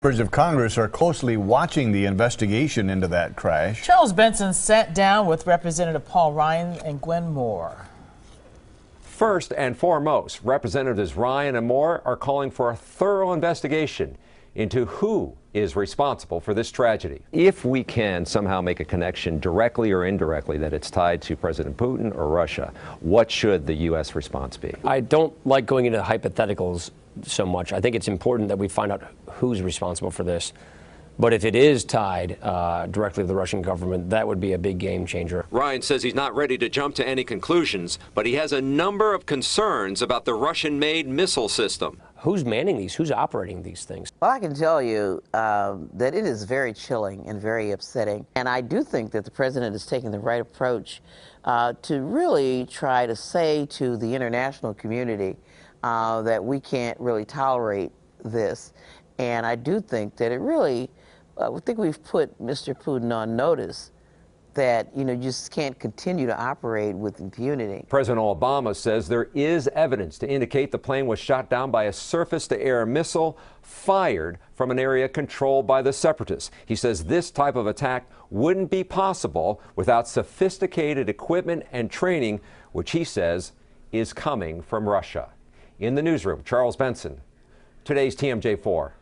Members of Congress are closely watching the investigation into that crash. Charles Benson sat down with Representative Paul Ryan and Gwen Moore. First and foremost, Representatives Ryan and Moore are calling for a thorough investigation into who is responsible for this tragedy. If we can somehow make a connection directly or indirectly that it's tied to President Putin or Russia, what should the U.S. response be? I don't like going into hypotheticals so much. I think it's important that we find out who's responsible for this. But if it is tied directly to the Russian government, that would be a big game changer. Ryan says he's not ready to jump to any conclusions, but he has a number of concerns about the Russian-made missile system. Who's manning these? Who's operating these things? Well, I can tell you that it is very chilling and very upsetting. And I do think that the president is taking the right approach to really try to say to the international community that we can't really tolerate this. And I do think that it really, I think we've put Mr. Putin on notice that, you just can't continue to operate with impunity. President Obama says there is evidence to indicate the plane was shot down by a surface-to-air missile fired from an area controlled by the separatists. He says this type of attack wouldn't be possible without sophisticated equipment and training, which he says is coming from Russia. In the newsroom, Charles Benson, today's TMJ4.